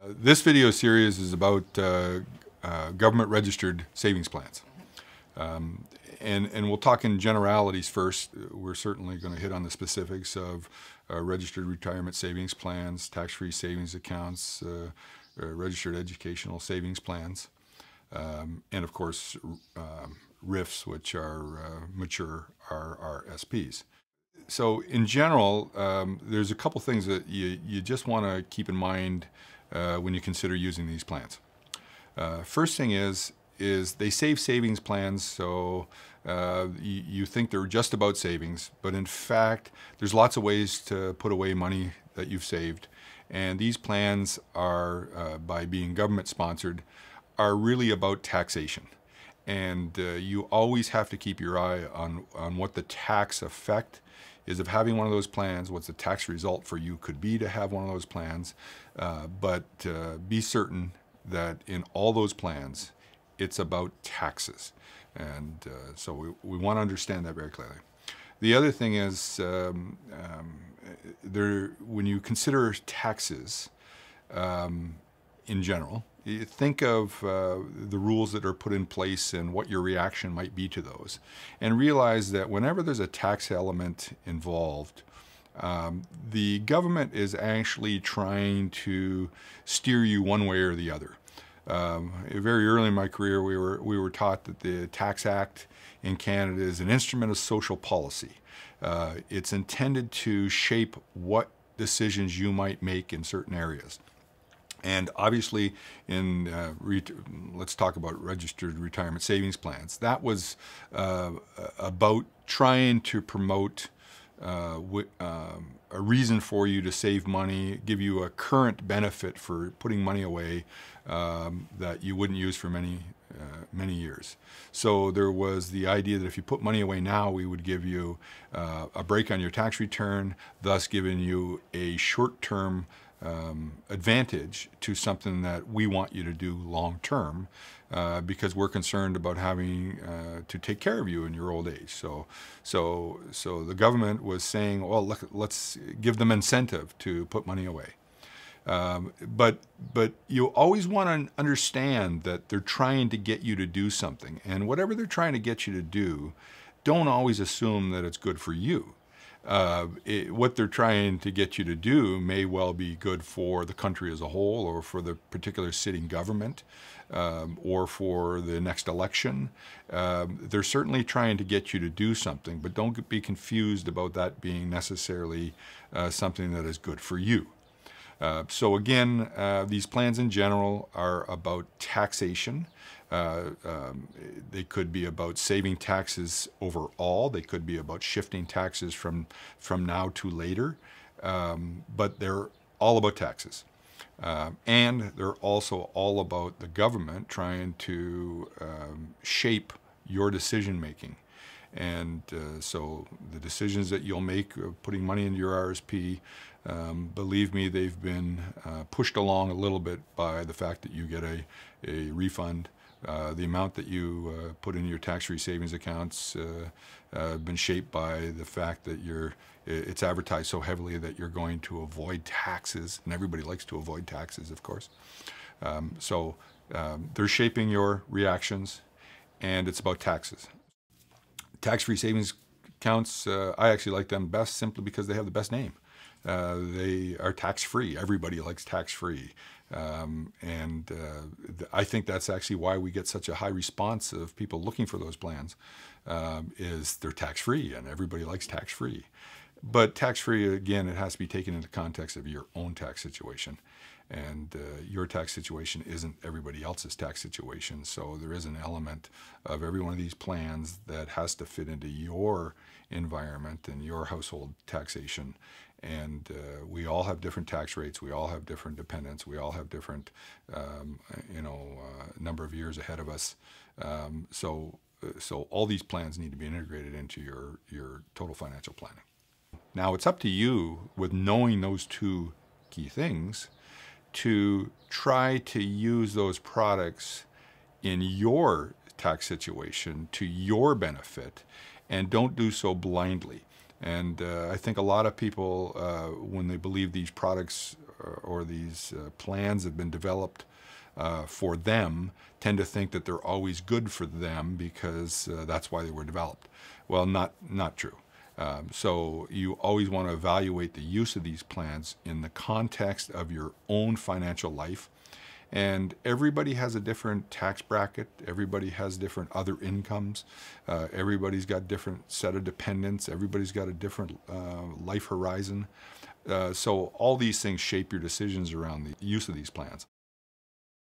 This video series is about government registered savings plans. And we'll talk in generalities first. We're certainly going to hit on the specifics of registered retirement savings plans, tax-free savings accounts, registered educational savings plans, and of course RRIFs, which are mature RRSPs. So in general, there's a couple things that you just want to keep in mind when you consider using these plans. First thing is they save savings plans, so you think they're just about savings, but in fact there's lots of ways to put away money that you've saved, and these plans are, by being government sponsored, are really about taxation. And you always have to keep your eye on what the tax effect is of having one of those plans, what's the tax result for you could be to have one of those plans, but be certain that in all those plans, it's about taxes. And so we want to understand that very clearly. The other thing is, when you consider taxes in general, you think of the rules that are put in place and what your reaction might be to those, and realize that whenever there's a tax element involved, the government is actually trying to steer you one way or the other. Very early in my career, we were taught that the Tax Act in Canada is an instrument of social policy. It's intended to shape what decisions you might make in certain areas. And obviously, let's talk about registered retirement savings plans. That was about trying to promote a reason for you to save money, give you a current benefit for putting money away that you wouldn't use for many years. So there was the idea that if you put money away now, we would give you a break on your tax return, thus giving you a short-term advantage to something that we want you to do long term, because we're concerned about having to take care of you in your old age. So the government was saying, well, look, let's give them incentive to put money away. But you always want to understand that they're trying to get you to do something, and whatever they're trying to get you to do, don't always assume that it's good for you. What they're trying to get you to do may well be good for the country as a whole, or for the particular sitting government, or for the next election. They're certainly trying to get you to do something, but don't be confused about that being necessarily something that is good for you. So again, these plans in general are about taxation. They could be about saving taxes overall. They could be about shifting taxes from now to later. But they're all about taxes. And they're also all about the government trying to shape your decision making. And so the decisions that you'll make, putting money into your RRSP, believe me, they've been pushed along a little bit by the fact that you get a refund. The amount that you put in your tax-free savings accounts been shaped by the fact that it's advertised so heavily that you're going to avoid taxes, and everybody likes to avoid taxes, of course. So they're shaping your reactions, and it's about taxes. Tax-free savings accounts, I actually like them best simply because they have the best name. They are tax-free. Everybody likes tax-free. I think that's actually why we get such a high response of people looking for those plans, is they're tax-free, and everybody likes tax-free. But tax-free, again, it has to be taken into context of your own tax situation. And your tax situation isn't everybody else's tax situation, so there is an element of every one of these plans that has to fit into your environment and your household taxation. And we all have different tax rates, we all have different dependents, we all have different number of years ahead of us. So all these plans need to be integrated into your total financial planning. Now it's up to you, with knowing those two key things, to try to use those products in your tax situation to your benefit, and don't do so blindly. And I think a lot of people, when they believe these products or these plans have been developed for them tend to think that they're always good for them because that's why they were developed. Well, not true. So you always want to evaluate the use of these plans in the context of your own financial life. And everybody has a different tax bracket. Everybody has different other incomes. Everybody's got different set of dependents. Everybody's got a different life horizon. So all these things shape your decisions around the use of these plans.